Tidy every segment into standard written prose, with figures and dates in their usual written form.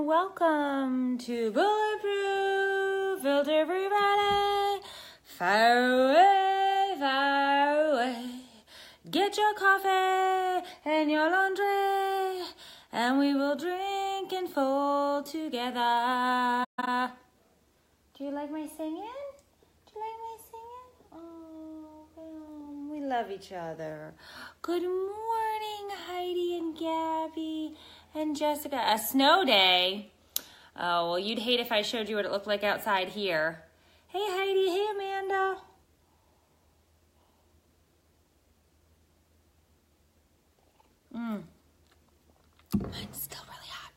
welcome to Bulletproof, Filter-Free Friday. Fire away, fire away. Get your coffee and your laundry, and we will drink and fold together. Do you like my singing? Oh, we love each other. Good morning, Heidi and Gabby and Jessica. A snow day. Oh, well, you'd hate if I showed you what it looked like outside here. Hey, Heidi. Hey, Amanda. Mine's still really hot.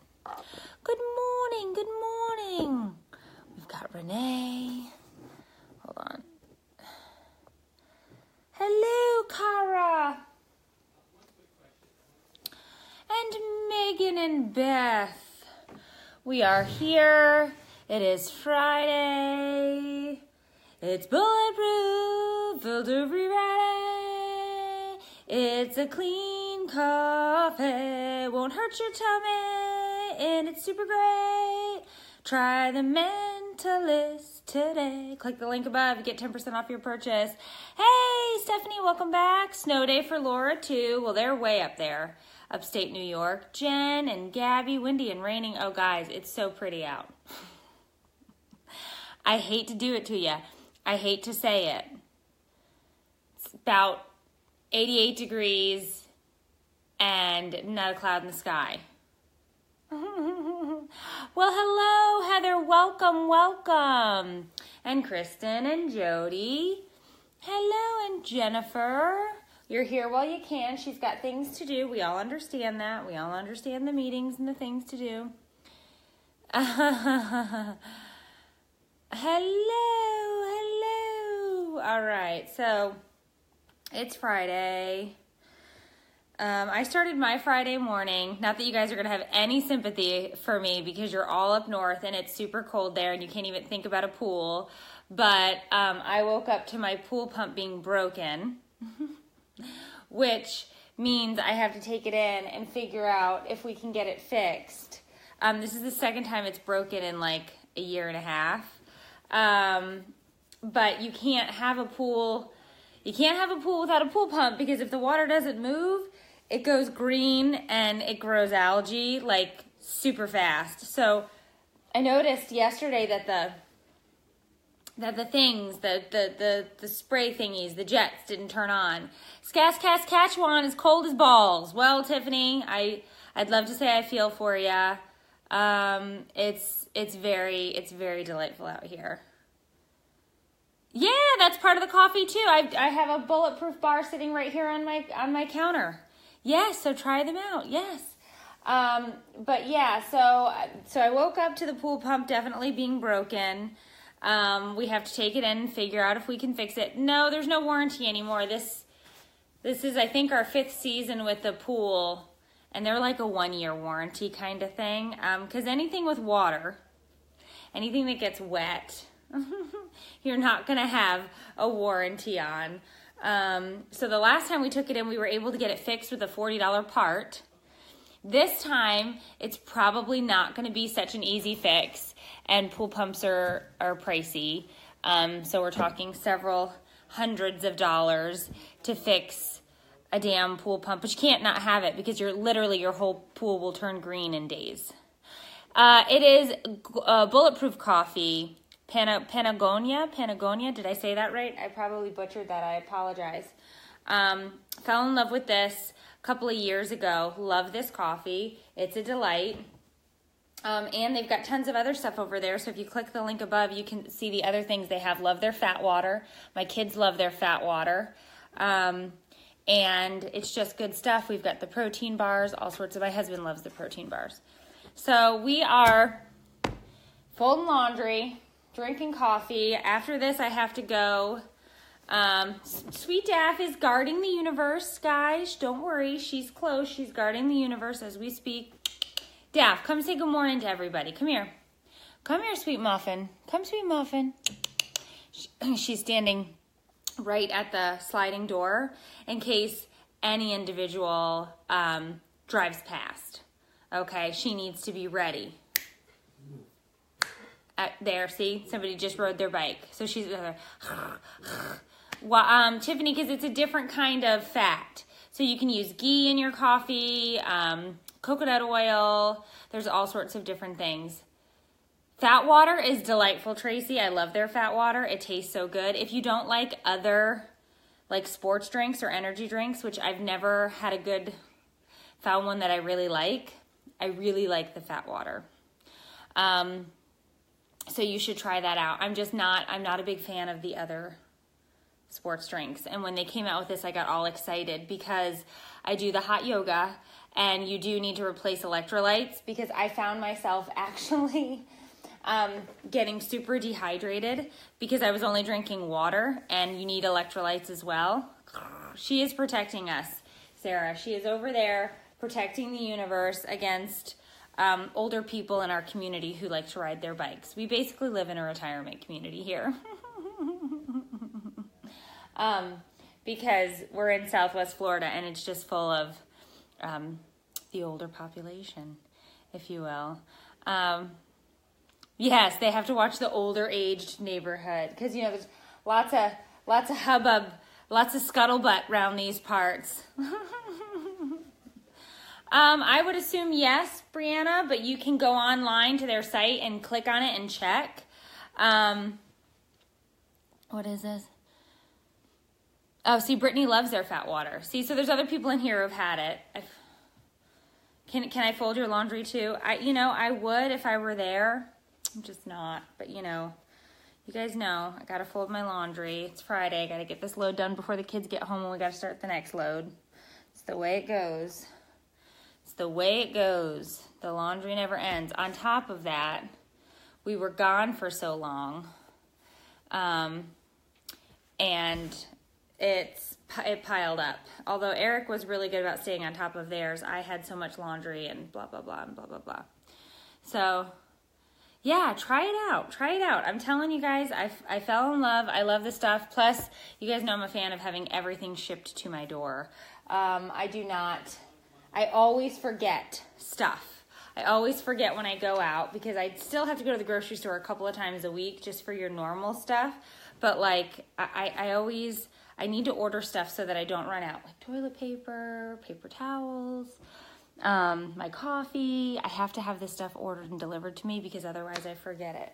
Good morning. Good morning. We've got Renee. Hold on. Hello, Cara. And Megan and Beth. We are here. It is Friday. It's Bulletproof, Filter-Free Friday. It's a clean coffee. Won't hurt your tummy. And it's super great. Try the Mentalist today. Click the link above. Get 10% off your purchase. Hey, Stephanie, welcome back. Snow day for Laura, too. Well, they're way up there. Upstate New York. Jen and Gabby, windy and raining. Oh, guys, it's so pretty out. I hate to do it to you. I hate to say it. It's about 88 degrees and not a cloud in the sky. Well, hello, Heather. Welcome, welcome. And Kristen and Jody. Hello, and Jennifer. You're here while you can. She's got things to do. We all understand that. We all understand the meetings and the things to do. Hello, hello. All right, so it's Friday. I started my Friday morning, not that you guys are going to have any sympathy for me because you're all up north and it's super cold there and you can't even think about a pool, but I woke up to my pool pump being broken, which means I have to take it in and figure out if we can get it fixed. This is the second time it's broken in like a year and a half, but you can't have a pool without a pool pump because if the water doesn't move, it goes green and it grows algae like super fast. So I noticed yesterday that the spray thingies, the jets didn't turn on. Saskatchewan is cold as balls. Well, Tiffany, I'd love to say I feel for you. It's very delightful out here. Yeah, that's part of the coffee too. I have a Bulletproof bar sitting right here on my counter. Yes, so try them out. Yes. But yeah, so I woke up to the pool pump definitely being broken. We have to take it in and figure out if we can fix it. No, there's no warranty anymore. This is, I think, our 5th season with the pool, and they're like a 1-year warranty kind of thing. Because anything with water, anything that gets wet, you're not going to have a warranty on. So the last time we took it in, we were able to get it fixed with a $40 part. This time, it's probably not going to be such an easy fix, and pool pumps are pricey. So we're talking several hundreds of dollars to fix a damn pool pump, but you can't not have it because your whole pool will turn green in days. It is Bulletproof coffee. Patagonia, did I say that right? I probably butchered that, I apologize. Fell in love with this a couple of years ago. Love this coffee. It's a delight. And they've got tons of other stuff over there, so if you click the link above, you can see the other things they have. Love their fat water. My kids love their fat water. And it's just good stuff. We've got the protein bars, all sorts of, my husband loves the protein bars. So we are folding laundry, drinking coffee. After this, I have to go. Sweet Daff is guarding the universe, guys. Don't worry. She's close. She's guarding the universe as we speak. Daff, come say good morning to everybody. Come here. Come here, Sweet Muffin. Come, Sweet Muffin. She's standing right at the sliding door in case any individual drives past. Okay, she needs to be ready. There, see? Somebody just rode their bike. So she's well, Tiffany, because it's a different kind of fat. So you can use ghee in your coffee, coconut oil. There's all sorts of different things. Fat water is delightful, Tracy. I love their fat water. It tastes so good. If you don't like other like sports drinks or energy drinks, which I've never found one that I really like the fat water. So you should try that out. I'm not a big fan of the other sports drinks. And when they came out with this, I got all excited because I do the hot yoga and you do need to replace electrolytes because I found myself actually getting super dehydrated because I was only drinking water, and you need electrolytes as well. She is protecting us, Sarah. She is over there protecting the universe against older people in our community who like to ride their bikes. We basically live in a retirement community here. Because we're in Southwest Florida and it's just full of the older population, if you will. Yes, they have to watch the older aged neighborhood because, you know, there's lots of hubbub, lots of scuttlebutt around these parts. I would assume yes, Brianna, but you can go online to their site and click on it and check. What is this? Oh, see, Brittany loves their fat water. See, so there's other people in here who have had it. Can I fold your laundry too? I would if I were there. I'm just not. But, you guys know I got to fold my laundry. It's Friday. I got to get this load done before the kids get home, and we got to start the next load. It's the way it goes. It's the way it goes. The laundry never ends. On top of that, we were gone for so long. And it piled up. Although Eric was really good about staying on top of theirs, I had so much laundry and blah, blah, blah, and blah, blah, blah. So, yeah, try it out. Try it out. I'm telling you guys, I fell in love. I love this stuff. Plus, you guys know I'm a fan of having everything shipped to my door. I always forget stuff. I always forget when I go out because I still have to go to the grocery store a couple of times a week just for your normal stuff. But like, I need to order stuff so that I don't run out. Like toilet paper, paper towels, my coffee. I have to have this stuff ordered and delivered to me because otherwise I forget it.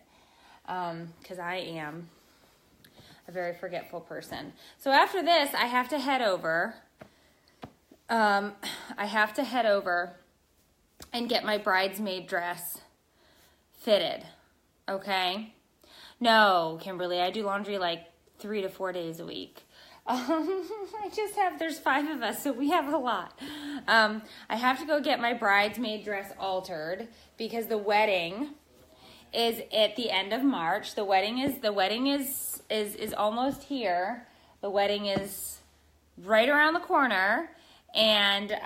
Because I am a very forgetful person. So after this, I have to head over. And get my bridesmaid dress fitted. Okay? No, Kimberly, I do laundry like 3 to 4 days a week. There's 5 of us, so we have a lot. I have to go get my bridesmaid dress altered because the wedding is at the end of March. The wedding is almost here. The wedding is right around the corner. And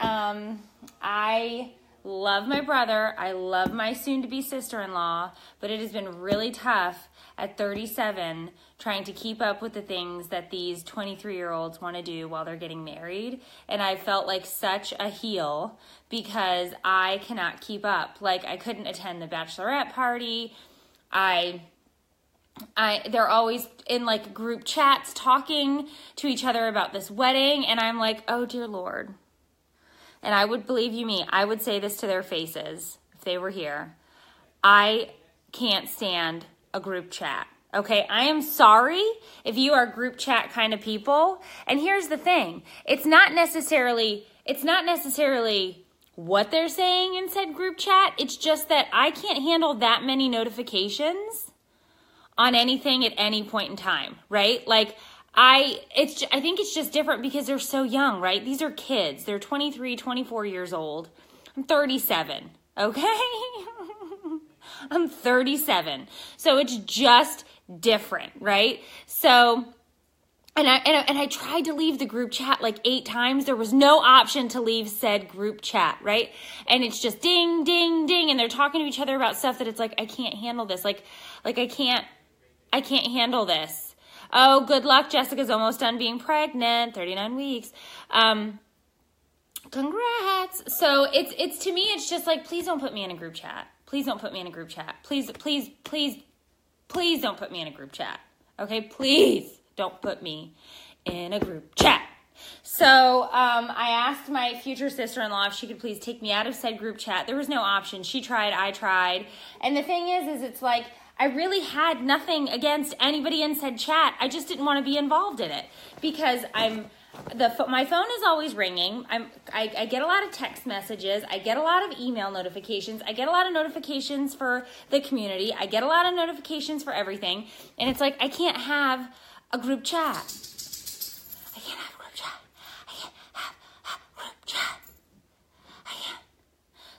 I love my brother. I love my soon-to-be sister-in-law, but it has been really tough at 37 trying to keep up with the things that these 23-year-olds want to do while they're getting married. And I felt like such a heel because I cannot keep up. Like, I couldn't attend the bachelorette party. They're always in like group chats talking to each other about this wedding. And I'm like, oh dear Lord. And I would, believe you me, I would say this to their faces if they were here. I can't stand a group chat. Okay, I am sorry if you are group chat kind of people. And here's the thing. It's not necessarily what they're saying in said group chat. It's just that I can't handle that many notifications on anything at any point in time, right? Like, I think it's just different because they're so young, right? These are kids. They're 23, 24 years old. I'm 37, okay? I'm 37. So it's just different, right? So, and I tried to leave the group chat like 8 times. There was no option to leave said group chat, right? And it's just ding, ding, ding. And they're talking to each other about stuff that it's like, I can't handle this. Like I can't handle this. Oh, good luck. Jessica's almost done being pregnant, 39 weeks. Congrats. So it's to me, it's just like, please don't put me in a group chat. Please don't put me in a group chat. Please Please don't put me in a group chat. Okay, please don't put me in a group chat. So I asked my future sister-in-law if she could please take me out of said group chat. There was no option. She tried, I tried. And the thing is it's like, I really had nothing against anybody in said chat. I just didn't want to be involved in it because my phone is always ringing. I get a lot of text messages. I get a lot of email notifications. I get a lot of notifications for the community. I get a lot of notifications for everything. And it's like, I can't have a group chat. I can't have a group chat. I can't have a group chat. I can't.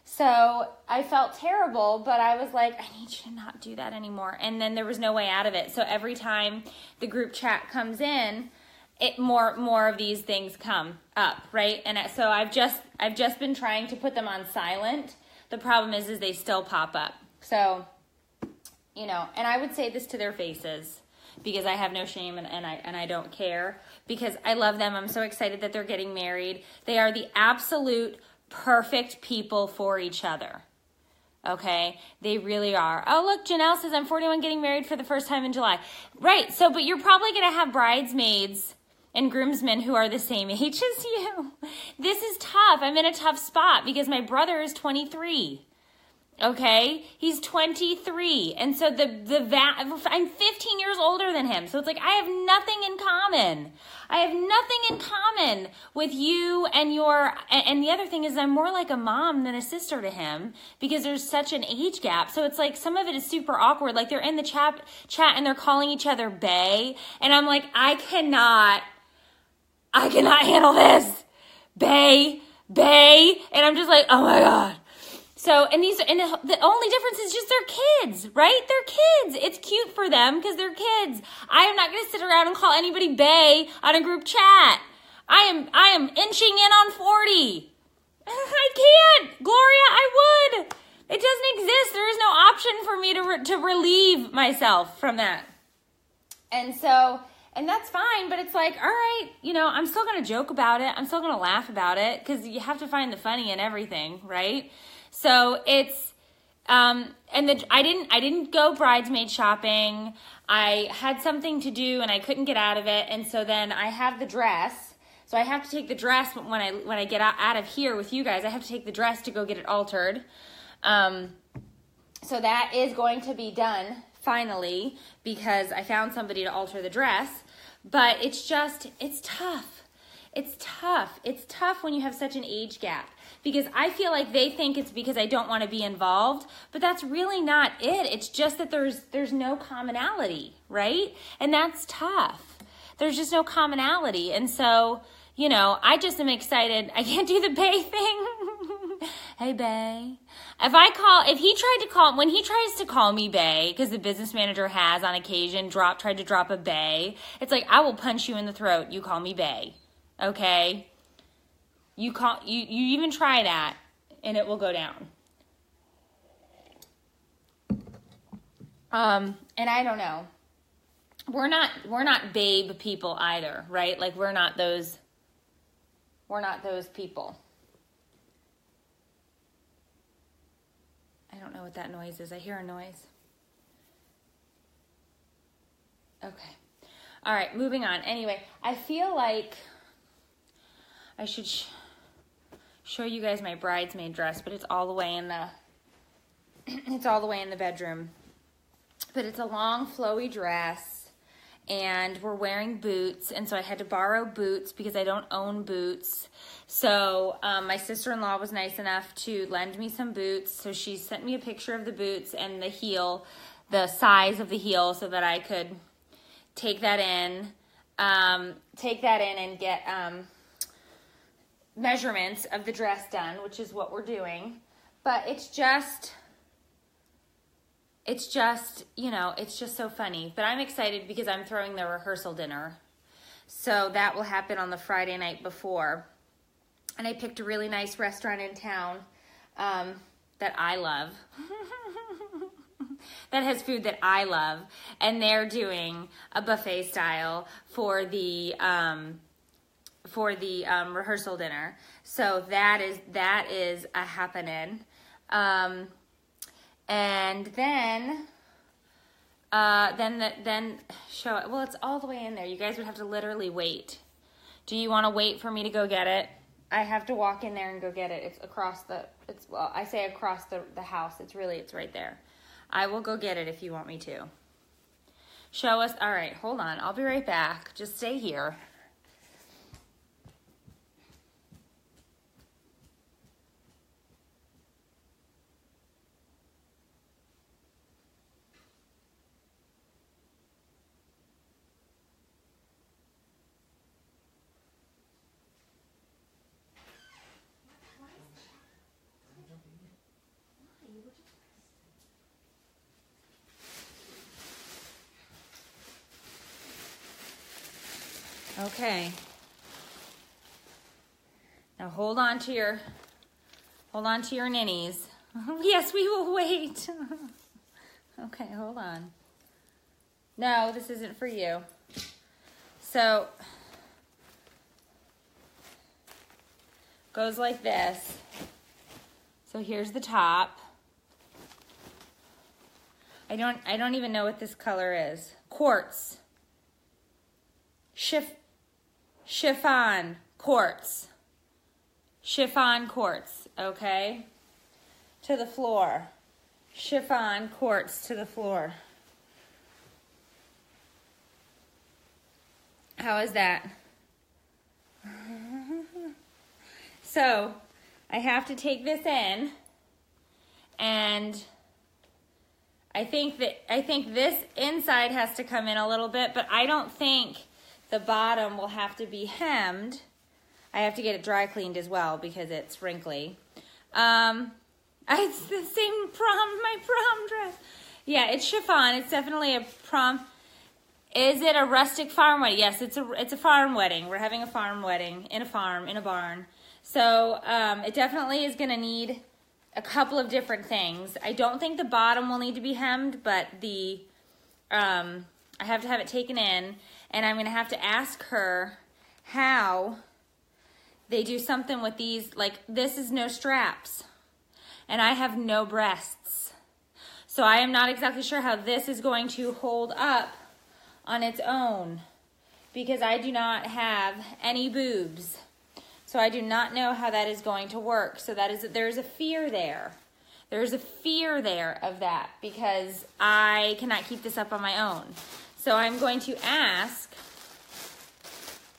So I felt terrible, but I was like, I need you to not do that anymore. And then there was no way out of it. So every time the group chat comes in, more of these things come up, right? And so I've just been trying to put them on silent. The problem is they still pop up. So, you know, and I would say this to their faces because I have no shame and I don't care because I love them. I'm so excited that they're getting married. They are the absolute perfect people for each other. Okay, they really are. Oh, look, Janelle says I'm 41 getting married for the first time in July. Right, so, but you're probably going to have bridesmaids and groomsmen who are the same age as you. This is tough. I'm in a tough spot because my brother is 23. Okay, he's 23, and so I'm 15 years older than him. So it's like I have nothing in common. I have nothing in common with you and and the other thing is I'm more like a mom than a sister to him because there's such an age gap. So it's like some of it is super awkward. Like they're in the chat and they're calling each other bae, and I'm like, I cannot handle this, bae, and I'm just like, oh my God. So, and the only difference is just they're kids, right? They're kids. It's cute for them because they're kids. I am not going to sit around and call anybody bae on a group chat. I am inching in on 40. I can't. Gloria, I would. It doesn't exist. There is no option for me to relieve myself from that. And so, and that's fine, but it's like, all right, you know, I'm still going to joke about it. I'm still going to laugh about it because you have to find the funny in everything, right? So it's, I didn't go bridesmaid shopping. I had something to do and I couldn't get out of it. And so then I have the dress. So I have to take the dress when I get out of here with you guys. I have to take the dress to go get it altered. So that is going to be done finally because I found somebody to alter the dress. But it's tough. It's tough. It's tough when you have such an age gap. Because I feel like they think it's because I don't want to be involved, but that's really not it. It's just that there's no commonality, right? And that's tough. There's just no commonality. And so, you know, I just am excited. I can't do the bae thing. Hey, bae. When he tries to call me bae, because the business manager has on occasion tried to drop a bae, it's like, I will punch you in the throat. You call me bae. Okay? You even try that and it will go down. And I don't know. We're not babe people either, right? Like we're not those people. I don't know what that noise is. I hear a noise. Okay. All right, moving on. Anyway, I feel like I should show you guys my bridesmaid dress, but it's all the way in the bedroom. But it's a long flowy dress and we're wearing boots, and so I had to borrow boots because I don't own boots. So my sister-in-law was nice enough to lend me some boots, so she sent me a picture of the boots and the heel, the size of the heel, so that I could take that in and get measurements of the dress done, which is what we're doing. But it's just, you know, it's just so funny. But I'm excited because I'm throwing the rehearsal dinner. So that will happen on the Friday night before. And I picked a really nice restaurant in town that I love. That has food that I love. And they're doing a buffet style for the rehearsal dinner. So that is a happening. And then Then show it. Well, it's all the way in there. You guys would have to literally wait. Do you want to wait for me to go get it? I have to walk in there and go get it. It's across well, I say across the house. It's right there. I will go get it if you want me to. Show us. All right, hold on. I'll be right back. Just stay here. Okay. Now hold on to your ninnies. Yes, we will wait. Okay, hold on. No, this isn't for you. So, goes like this. So here's the top. I don't even know what this color is. Quartz. Chiffon quartz. Chiffon quartz, okay? To the floor. Chiffon quartz to the floor. How is that? So, I have to take this in, and I think this inside has to come in a little bit, but I don't think the bottom will have to be hemmed. I have to get it dry cleaned as well because it's wrinkly. It's the same my prom dress. Yeah, it's chiffon. It's definitely a prom. Is it a rustic farm wedding? Yes, it's a farm wedding. We're having a farm wedding in a farm, in a barn. So it definitely is going to need a couple of different things. I don't think the bottom will need to be hemmed, but I have to have it taken in, and I'm going to have to ask her how they do something with these. Like, this is no straps, and I have no breasts. So I am not exactly sure how this is going to hold up on its own, because I do not have any boobs. So I do not know how that is going to work. So there's a fear there. There's a fear there of that, because I cannot keep this up on my own. So I'm going to ask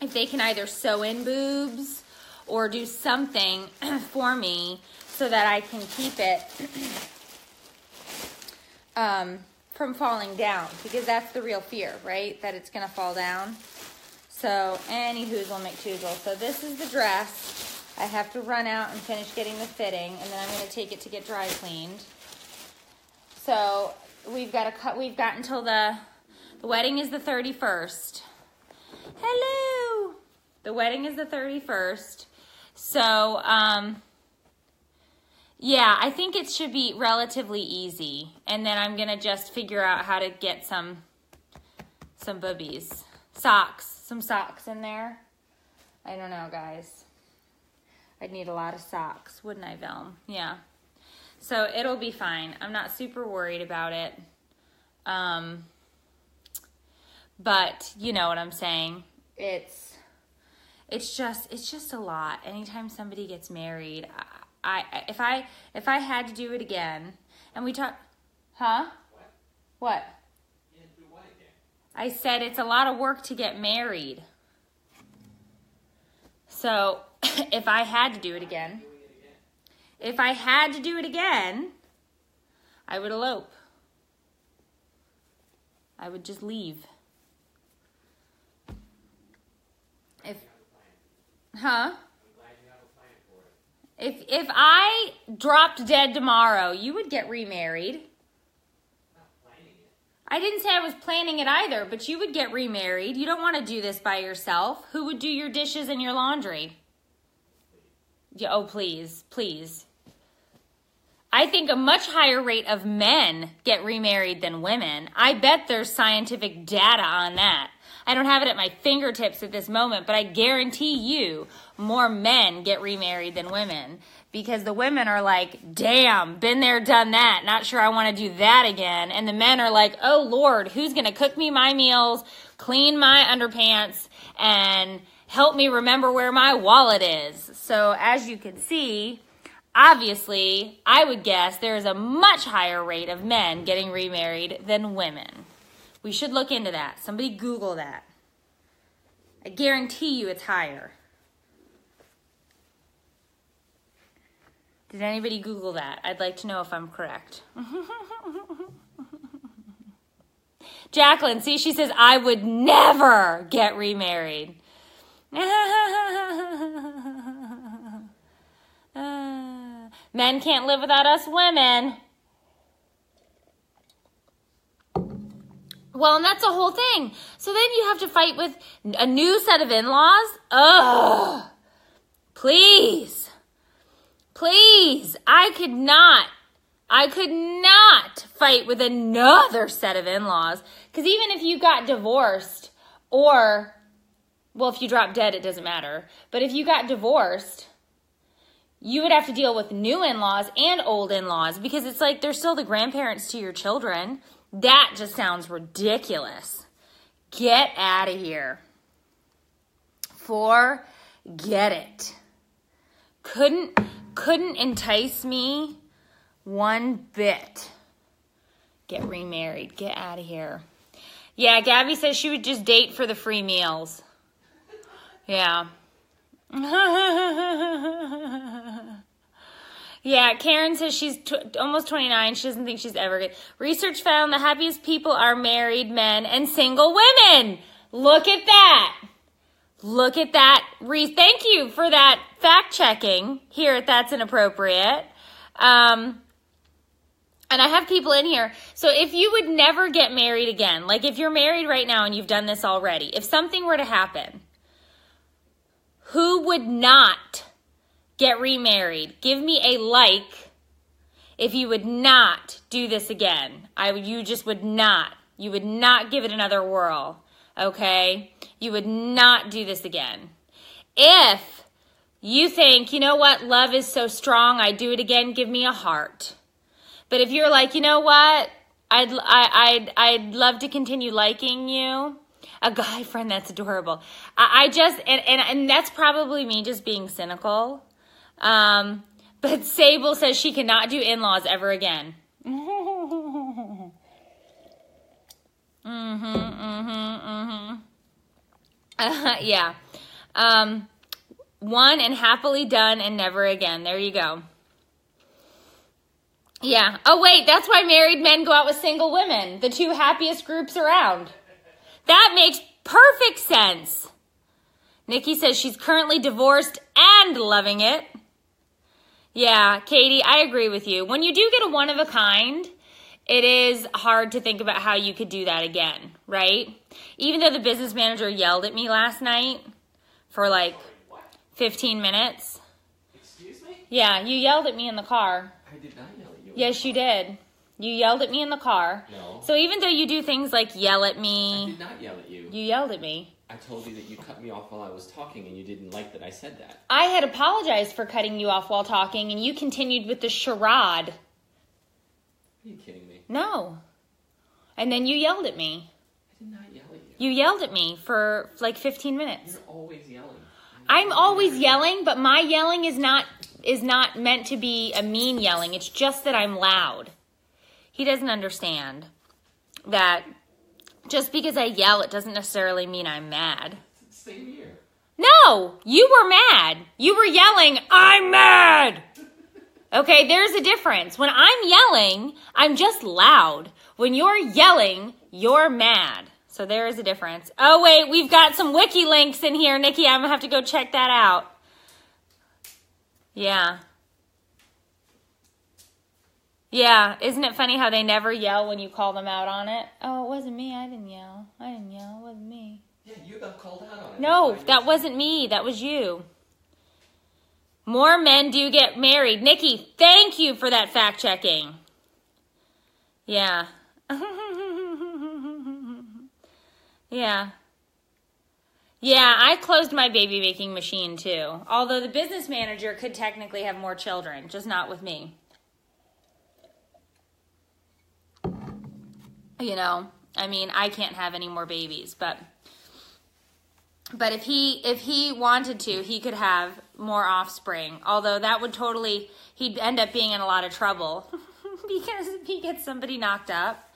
if they can either sew in boobs or do something for me so that I can keep it from falling down, because that's the real fear, right? That it's going to fall down. So, any hoozle McToozle. So this is the dress. I have to run out and finish getting the fitting, and then I'm going to take it to get dry cleaned. So we've got until the wedding is the 31st. Hello. The wedding is the 31st. So yeah, I think it should be relatively easy, and then I'm going to just figure out how to get some boobies. Some socks in there. I don't know, guys. I'd need a lot of socks, wouldn't I, Velm? Yeah. So it'll be fine. I'm not super worried about it. But you know what I'm saying. It's just a lot. Anytime somebody gets married, if I had to do it again, and we talk, huh? What? I said it's a lot of work to get married. So, if I had to do it again, I would elope. I would just leave. If I dropped dead tomorrow, you would get remarried. I didn't say I was planning it either, but you would get remarried. You don't want to do this by yourself. Who would do your dishes and your laundry? Yeah, oh, please, please. I think a much higher rate of men get remarried than women. I bet there's scientific data on that. I don't have it at my fingertips at this moment, but I guarantee you more men get remarried than women. because the women are like, damn, been there, done that. Not sure I want to do that again. And the men are like, oh, Lord, who's going to cook me my meals, clean my underpants, and help me remember where my wallet is? So as you can see, obviously, I would guess there is a much higher rate of men getting remarried than women. We should look into that. Somebody Google that. I guarantee you it's higher. Did anybody Google that? I'd like to know if I'm correct. Jacqueline, see, she says, I would never get remarried. Men can't live without us women. Well, and that's the whole thing. So then you have to fight with a new set of in-laws? Ugh. Please. Please. I could not fight with another set of in-laws. Because even if you got divorced or, well, if you drop dead, it doesn't matter. But if you got divorced, you would have to deal with new in-laws and old in-laws because it's like they're still the grandparents to your children. That just sounds ridiculous. Get out of here. Forget it. Couldn't entice me one bit. Get remarried. Get out of here. Yeah, Gabby says she would just date for the free meals. Yeah. Yeah, Karen says she's almost 29. She doesn't think she's ever good. Research found the happiest people are married men and single women. Look at that. Look at that. Thank you for that fact checking here at That's Inappropriate. And I have people in here. So if you would never get married again, like if you're married right now and you've done this already, if something were to happen, who would not get remarried? Give me a like if you would not do this again. You just would not. You would not give it another whirl, okay? You would not do this again. If you think, you know what, love is so strong, I'd do it again, give me a heart. But if you're like, you know what, I'd love to continue liking you. A guy friend, that's adorable. And that's probably me just being cynical. But Sable says she cannot do in-laws ever again. Yeah. One and happily done and never again. There you go. Yeah. Oh, wait, that's why married men go out with single women. The two happiest groups around. That makes perfect sense. Nikki says she's currently divorced and loving it. Yeah, Katie, I agree with you. When you do get a one-of-a-kind, it is hard to think about how you could do that again, right? Even though the business manager yelled at me last night for like 15 minutes. Excuse me? Yeah, you yelled at me in the car. I did not yell at you. Yes, you did. You yelled at me in the car. No. So even though you do things like yell at me. I did not yell at you. You yelled at me. I told you that you cut me off while I was talking and you didn't like that I said that. I had apologized for cutting you off while talking and you continued with the charade. Are you kidding me? No. And then you yelled at me. I did not yell at you. You yelled at me for like 15 minutes. You're always yelling. I'm always yelling, but my yelling is not meant to be a mean yelling. It's just that I'm loud. He doesn't understand that just because I yell, it doesn't necessarily mean I'm mad. Same here. No, you were mad. You were yelling, I'm mad. Okay, there's a difference. When I'm yelling, I'm just loud. When you're yelling, you're mad. So there is a difference. Oh, wait, we've got some wiki links in here, Nikki. I'm going to have to go check that out. Yeah. Yeah, isn't it funny how they never yell when you call them out on it? Oh, it wasn't me. I didn't yell. It wasn't me. Yeah, you got called out on it. No, that wasn't me. That was you. More men do get married. Nikki, thank you for that fact checking. Yeah. Yeah. Yeah, I closed my baby making machine too. Although the business manager could technically have more children, just not with me. You know, I mean, I can't have any more babies, but if he wanted to, he could have more offspring. Although that would he'd end up being in a lot of trouble because if he gets somebody knocked up,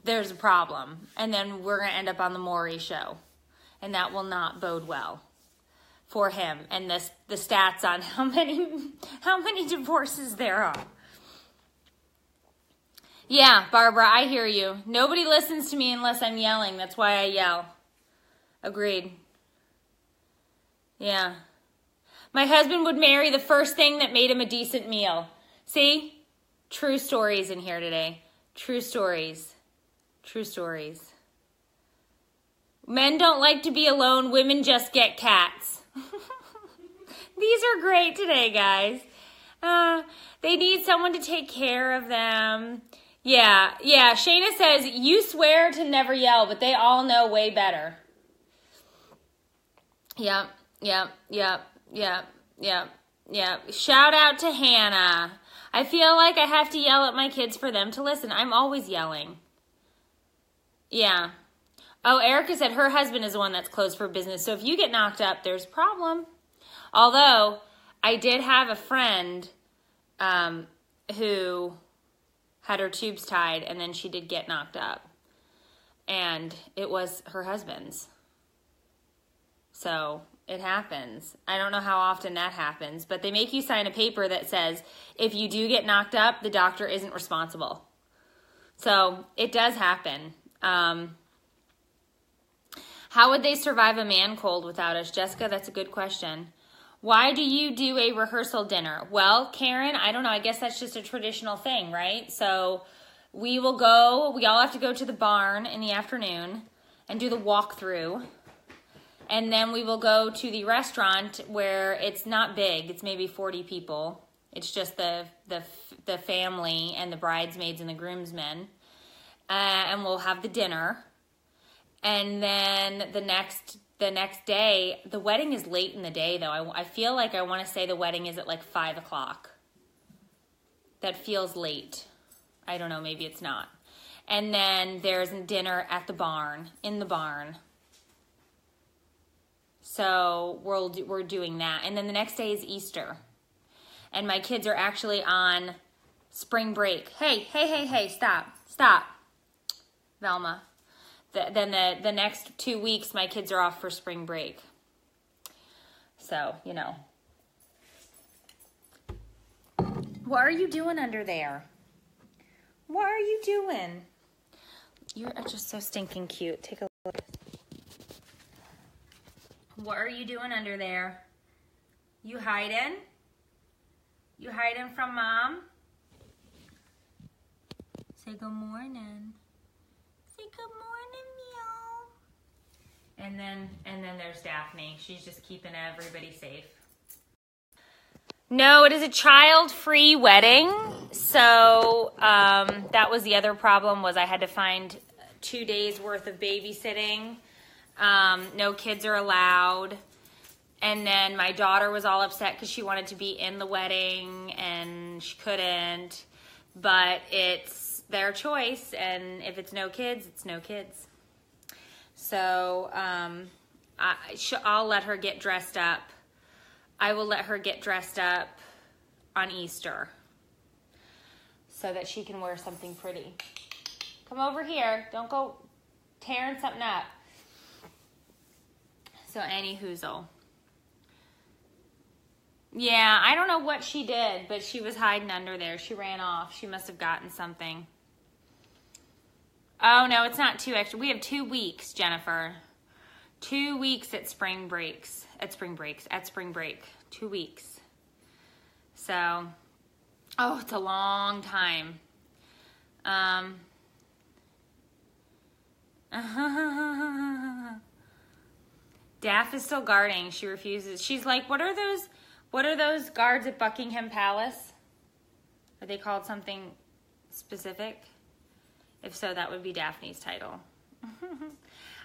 there's a problem. And then we're going to end up on the Maury show. And that will not bode well for him and the stats on how many divorces there are. Yeah, Barbara, I hear you. Nobody listens to me unless I'm yelling. That's why I yell. Agreed. Yeah. My husband would marry the first thing that made him a decent meal. See? True stories in here today. True stories. True stories. Men don't like to be alone. Women just get cats. These are great today, guys. They need someone to take care of them. Yeah. Shayna says, you swear to never yell, but they all know way better. Yep. Shout out to Hannah. I feel like I have to yell at my kids for them to listen. I'm always yelling. Yeah. Oh, Erica said her husband is the one that's closed for business. So if you get knocked up, there's a problem. Although, I did have a friend who had her tubes tied, and then she did get knocked up. And it was her husband's. So, it happens. I don't know how often that happens, but they make you sign a paper that says, if you do get knocked up, the doctor isn't responsible. So, it does happen. How would they survive a man cold without us? Jessica, that's a good question. Why do you do a rehearsal dinner? Well, Karen, I don't know. I guess that's just a traditional thing, right? So we all have to go to the barn in the afternoon and do the walkthrough. And then we will go to the restaurant where it's not big. It's maybe 40 people. It's just the family and the bridesmaids and the groomsmen. And we'll have the dinner. And then the next day, the wedding is late in the day, though. I feel like I want to say the wedding is at like 5 o'clock. That feels late. I don't know, maybe it's not. And then there's dinner at the barn, in the barn. So we're doing that. And then the next day is Easter. And my kids are actually on spring break. Hey, stop. Velma. Then the next 2 weeks, my kids are off for spring break. So, you know. What are you doing under there? What are you doing? You're just so stinking cute. Take a look. What are you doing under there? You hiding? You hiding from Mom? Say good morning. Say good morning, meow. And then there's Daphne. She's just keeping everybody safe. No, it is a child-free wedding. So that was the other problem, was I had to find 2 days worth of babysitting. No kids are allowed. And then my daughter was all upset because she wanted to be in the wedding and she couldn't. But it's their choice, and if it's no kids, it's no kids. So I'll let her get dressed up. I will let her get dressed up on Easter so that she can wear something pretty. Come over here. Don't go tearing something up. So any hoozle. Yeah, I don't know what she did, but she was hiding under there. She ran off. She must have gotten something. Oh, no, it's not 2 extra. We have 2 weeks, Jennifer. 2 weeks at spring breaks. At spring break. 2 weeks. So, oh, it's a long time. Daff is still guarding. She refuses. She's like, what are those guards at Buckingham Palace? Are they called something specific? If so, that would be Daphne's title.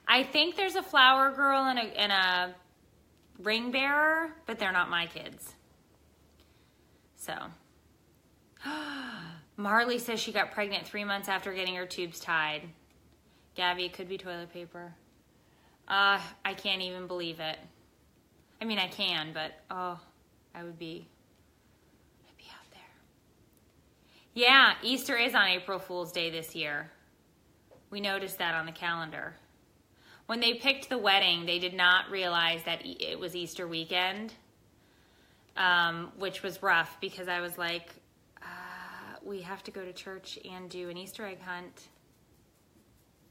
I think there's a flower girl and a ring bearer, but they're not my kids. So, Marley says she got pregnant 3 months after getting her tubes tied. Gabby, it could be toilet paper. I can't even believe it. I mean, I can, but I'd be out there. Yeah, Easter is on April Fool's Day this year. We noticed that on the calendar. When they picked the wedding, they did not realize that it was Easter weekend, which was rough because I was like, we have to go to church and do an Easter egg hunt.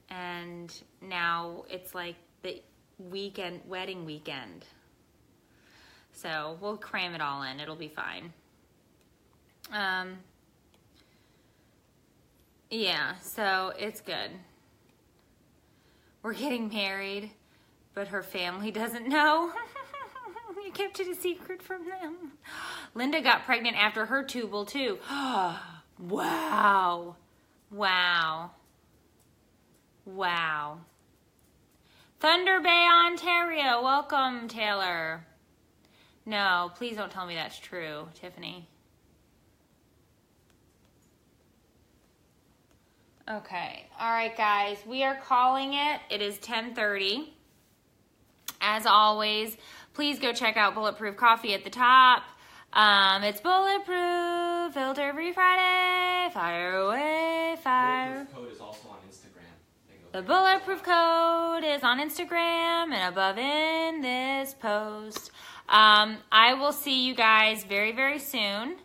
And now it's like the wedding weekend. So we'll cram it all in. It'll be fine. Yeah, so it's good. We're getting married, but her family doesn't know. You kept it a secret from them. Linda got pregnant after her tubal too. Wow. Wow. Wow. Thunder Bay, Ontario. Welcome, Taylor. No, please don't tell me that's true, Tiffany. Okay. All right, guys. We are calling it. It is 10:30. As always, please go check out Bulletproof Coffee at the top. It's Bulletproof. Filter free Friday. Fire away. Fire. Bulletproof code is also on Instagram. The Bulletproof code is on Instagram and above in this post. I will see you guys very, very soon.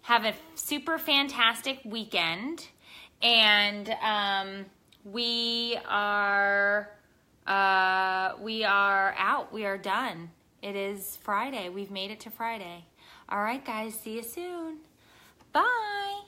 Have a super fantastic weekend. And we are out. We are done. It is Friday. We've made it to Friday. All right, guys. See you soon. Bye.